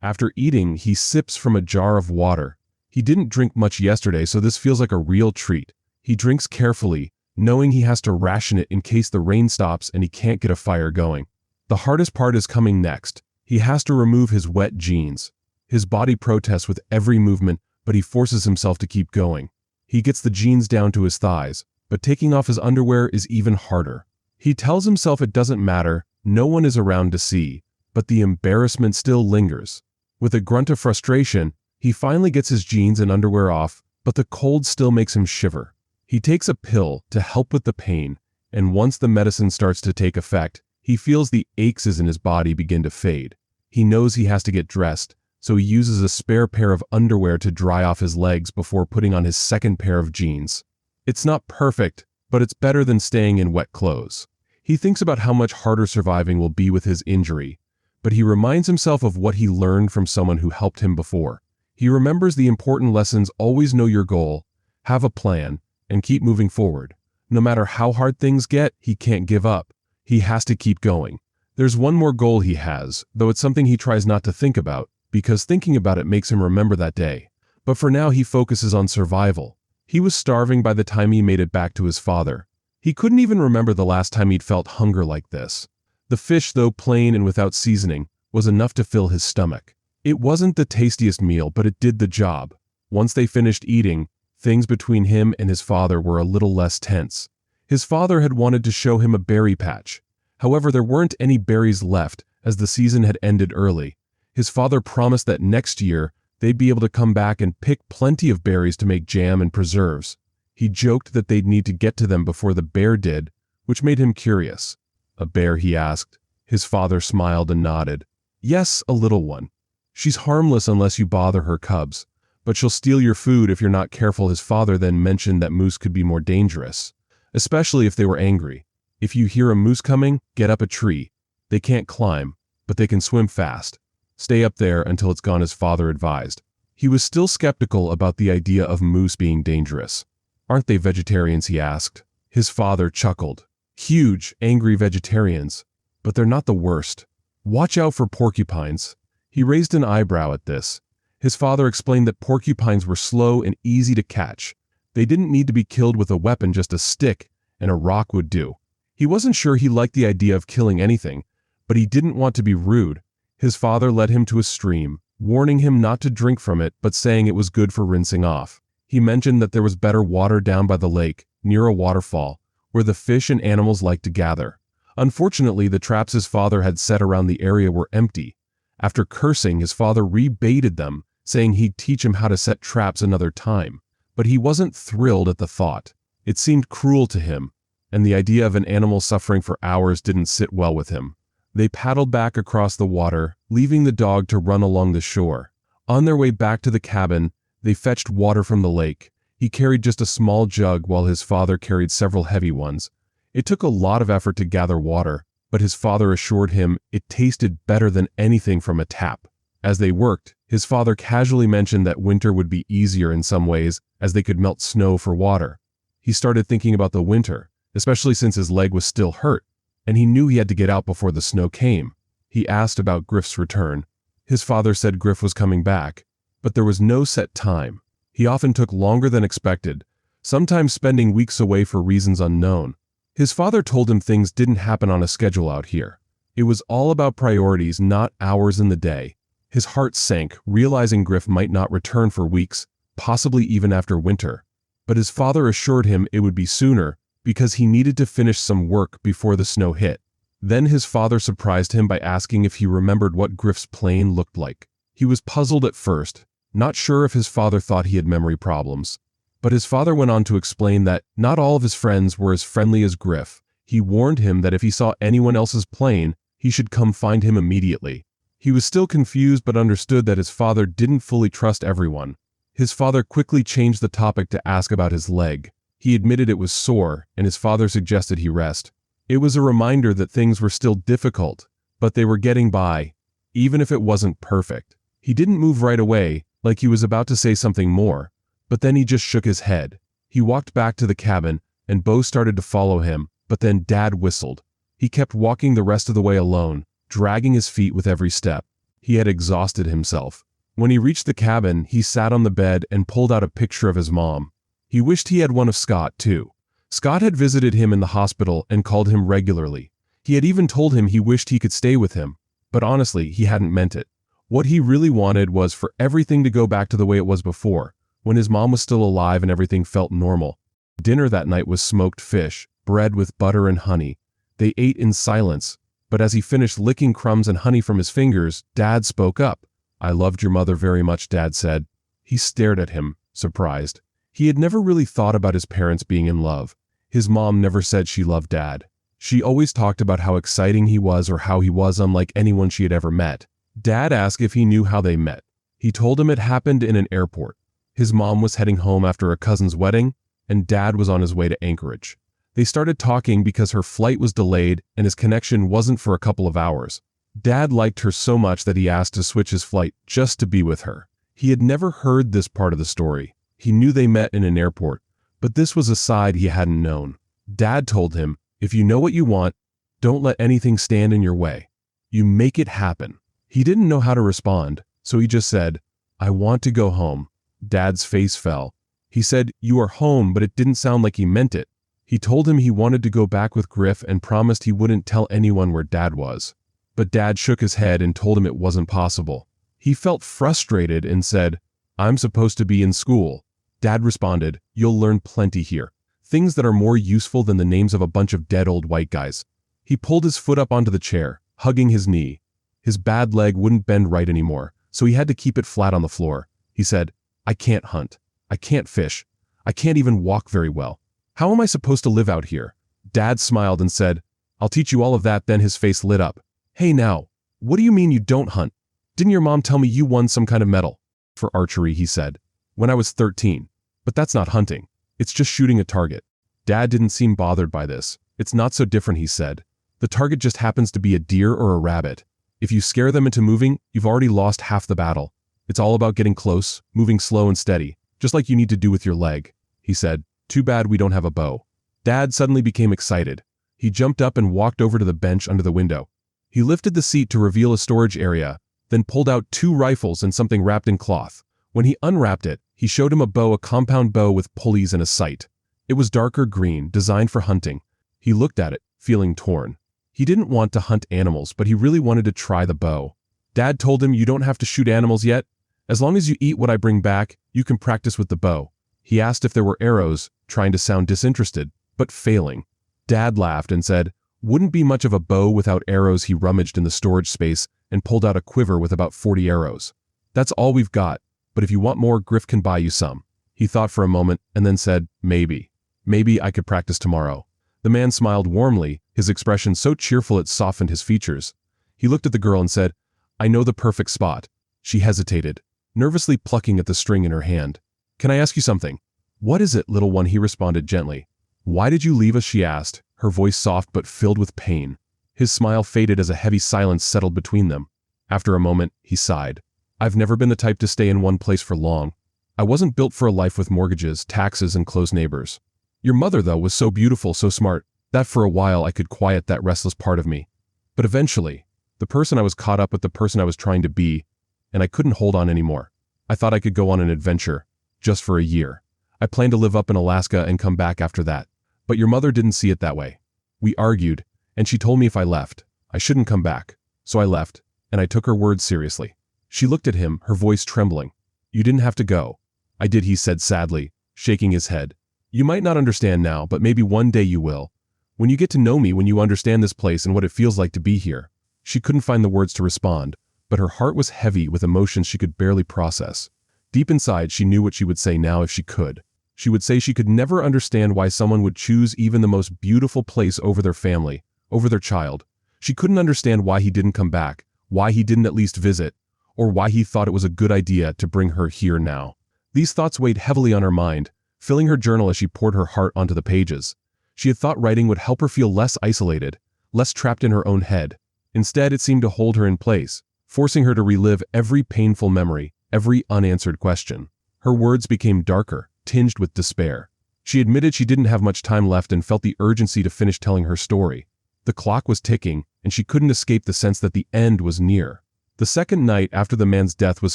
After eating, he sips from a jar of water. He didn't drink much yesterday, so this feels like a real treat. He drinks carefully, knowing he has to ration it in case the rain stops and he can't get a fire going. The hardest part is coming next. He has to remove his wet jeans. His body protests with every movement, but he forces himself to keep going. He gets the jeans down to his thighs, but taking off his underwear is even harder. He tells himself it doesn't matter, no one is around to see, but the embarrassment still lingers. With a grunt of frustration, he finally gets his jeans and underwear off, but the cold still makes him shiver. He takes a pill to help with the pain, and once the medicine starts to take effect, he feels the aches in his body begin to fade. He knows he has to get dressed, so he uses a spare pair of underwear to dry off his legs before putting on his second pair of jeans. It's not perfect, but it's better than staying in wet clothes. He thinks about how much harder surviving will be with his injury, but he reminds himself of what he learned from someone who helped him before. He remembers the important lessons: always know your goal, have a plan, and keep moving forward. No matter how hard things get, he can't give up. He has to keep going. There's one more goal he has, though it's something he tries not to think about, because thinking about it makes him remember that day. But for now he focuses on survival. He was starving by the time he made it back to his father. He couldn't even remember the last time he'd felt hunger like this. The fish, though plain and without seasoning, was enough to fill his stomach. It wasn't the tastiest meal, but it did the job. Once they finished eating, things between him and his father were a little less tense. His father had wanted to show him a berry patch. However, there weren't any berries left, as the season had ended early. His father promised that next year, they'd be able to come back and pick plenty of berries to make jam and preserves. He joked that they'd need to get to them before the bear did, which made him curious. "A bear?" he asked. His father smiled and nodded. "Yes, a little one. She's harmless unless you bother her cubs, but she'll steal your food if you're not careful." His father then mentioned that moose could be more dangerous, especially if they were angry. "If you hear a moose coming, get up a tree. They can't climb, but they can swim fast. Stay up there until it's gone," his father advised. He was still skeptical about the idea of moose being dangerous. "Aren't they vegetarians?" he asked. His father chuckled. "Huge, angry vegetarians, but they're not the worst. Watch out for porcupines." He raised an eyebrow at this. His father explained that porcupines were slow and easy to catch. They didn't need to be killed with a weapon, just a stick and a rock would do. He wasn't sure he liked the idea of killing anything, but he didn't want to be rude. His father led him to a stream, warning him not to drink from it but saying it was good for rinsing off. He mentioned that there was better water down by the lake, near a waterfall, where the fish and animals liked to gather. Unfortunately, the traps his father had set around the area were empty. After cursing, his father rebaited them, saying he'd teach him how to set traps another time. But he wasn't thrilled at the thought. It seemed cruel to him, and the idea of an animal suffering for hours didn't sit well with him. They paddled back across the water, leaving the dog to run along the shore. On their way back to the cabin, they fetched water from the lake. He carried just a small jug while his father carried several heavy ones. It took a lot of effort to gather water, but his father assured him it tasted better than anything from a tap. As they worked, his father casually mentioned that winter would be easier in some ways, as they could melt snow for water. He started thinking about the winter, especially since his leg was still hurt, and he knew he had to get out before the snow came. He asked about Griff's return. His father said Griff was coming back, but there was no set time. He often took longer than expected, sometimes spending weeks away for reasons unknown. His father told him things didn't happen on a schedule out here. It was all about priorities, not hours in the day. His heart sank, realizing Griff might not return for weeks, possibly even after winter. But his father assured him it would be sooner, because he needed to finish some work before the snow hit. Then his father surprised him by asking if he remembered what Griff's plane looked like. He was puzzled at first, not sure if his father thought he had memory problems. But his father went on to explain that not all of his friends were as friendly as Griff. He warned him that if he saw anyone else's plane, he should come find him immediately. He was still confused but understood that his father didn't fully trust everyone. His father quickly changed the topic to ask about his leg. He admitted it was sore, and his father suggested he rest. It was a reminder that things were still difficult, but they were getting by, even if it wasn't perfect. He didn't move right away, like he was about to say something more, but then he just shook his head. He walked back to the cabin, and Bo started to follow him, but then Dad whistled. He kept walking the rest of the way alone, dragging his feet with every step. He had exhausted himself. When he reached the cabin, he sat on the bed and pulled out a picture of his mom. He wished he had one of Scott, too. Scott had visited him in the hospital and called him regularly. He had even told him he wished he could stay with him, but honestly, he hadn't meant it. What he really wanted was for everything to go back to the way it was before, when his mom was still alive and everything felt normal. Dinner that night was smoked fish, bread with butter and honey. They ate in silence, but as he finished licking crumbs and honey from his fingers, Dad spoke up. "I loved your mother very much," Dad said. He stared at him, surprised. He had never really thought about his parents being in love. His mom never said she loved Dad. She always talked about how exciting he was or how he was unlike anyone she had ever met. Dad asked if he knew how they met. He told him it happened in an airport. His mom was heading home after a cousin's wedding, and Dad was on his way to Anchorage. They started talking because her flight was delayed and his connection wasn't for a couple of hours. Dad liked her so much that he asked to switch his flight just to be with her. He had never heard this part of the story. He knew they met in an airport, but this was a side he hadn't known. Dad told him, "If you know what you want, don't let anything stand in your way. You make it happen." He didn't know how to respond, so he just said, "I want to go home." Dad's face fell. He said, "You are home," but it didn't sound like he meant it. He told him he wanted to go back with Griff and promised he wouldn't tell anyone where Dad was. But Dad shook his head and told him it wasn't possible. He felt frustrated and said, "I'm supposed to be in school." Dad responded, "You'll learn plenty here. Things that are more useful than the names of a bunch of dead old white guys." He pulled his foot up onto the chair, hugging his knee. His bad leg wouldn't bend right anymore, so he had to keep it flat on the floor. He said, "I can't hunt. I can't fish. I can't even walk very well. How am I supposed to live out here?" Dad smiled and said, "I'll teach you all of that." Then his face lit up. "Hey now, what do you mean you don't hunt? Didn't your mom tell me you won some kind of medal?" "For archery," he said. "When I was 13. But that's not hunting. It's just shooting a target." Dad didn't seem bothered by this. "It's not so different," he said. "The target just happens to be a deer or a rabbit. If you scare them into moving, you've already lost half the battle. It's all about getting close, moving slow and steady, just like you need to do with your leg." He said, "Too bad we don't have a bow." Dad suddenly became excited. He jumped up and walked over to the bench under the window. He lifted the seat to reveal a storage area, then pulled out 2 rifles and something wrapped in cloth. When he unwrapped it, he showed him a bow, a compound bow with pulleys and a sight. It was darker green, designed for hunting. He looked at it, feeling torn. He didn't want to hunt animals, but he really wanted to try the bow. Dad told him, "You don't have to shoot animals yet. As long as you eat what I bring back, you can practice with the bow." He asked if there were arrows, trying to sound disinterested, but failing. Dad laughed and said, "Wouldn't be much of a bow without arrows." He rummaged in the storage space and pulled out a quiver with about 40 arrows. "That's all we've got, but if you want more, Griff can buy you some." He thought for a moment and then said, "Maybe. Maybe I could practice tomorrow." The man smiled warmly, his expression so cheerful it softened his features. He looked at the girl and said, "I know the perfect spot." She hesitated, nervously plucking at the string in her hand. "Can I ask you something?" "What is it, little one?" he responded gently. "Why did you leave us?" she asked, her voice soft but filled with pain. His smile faded as a heavy silence settled between them. After a moment, he sighed. "I've never been the type to stay in one place for long. I wasn't built for a life with mortgages, taxes, and close neighbors. Your mother, though, was so beautiful, so smart, that for a while I could quiet that restless part of me. But eventually, the person I was caught up with the person I was trying to be, and I couldn't hold on anymore. I thought I could go on an adventure, just for a year. I planned to live up in Alaska and come back after that. But your mother didn't see it that way. We argued, and she told me if I left, I shouldn't come back. So I left, and I took her words seriously." She looked at him, her voice trembling. "You didn't have to go." "I did," he said sadly, shaking his head. "You might not understand now, but maybe one day you will. When you get to know me, when you understand this place and what it feels like to be here." She couldn't find the words to respond, but her heart was heavy with emotions she could barely process. Deep inside, she knew what she would say now if she could. She would say she could never understand why someone would choose even the most beautiful place over their family, over their child. She couldn't understand why he didn't come back, why he didn't at least visit, or why he thought it was a good idea to bring her here now. These thoughts weighed heavily on her mind, filling her journal as she poured her heart onto the pages. She had thought writing would help her feel less isolated, less trapped in her own head. Instead, it seemed to hold her in place, forcing her to relive every painful memory, every unanswered question. Her words became darker, tinged with despair. She admitted she didn't have much time left and felt the urgency to finish telling her story. The clock was ticking, and she couldn't escape the sense that the end was near. The second night after the man's death was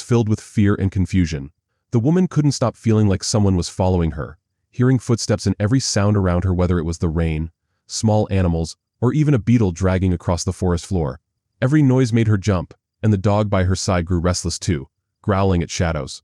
filled with fear and confusion. The woman couldn't stop feeling like someone was following her, hearing footsteps and every sound around her, whether it was the rain, small animals, or even a beetle dragging across the forest floor. Every noise made her jump, and the dog by her side grew restless too, growling at shadows.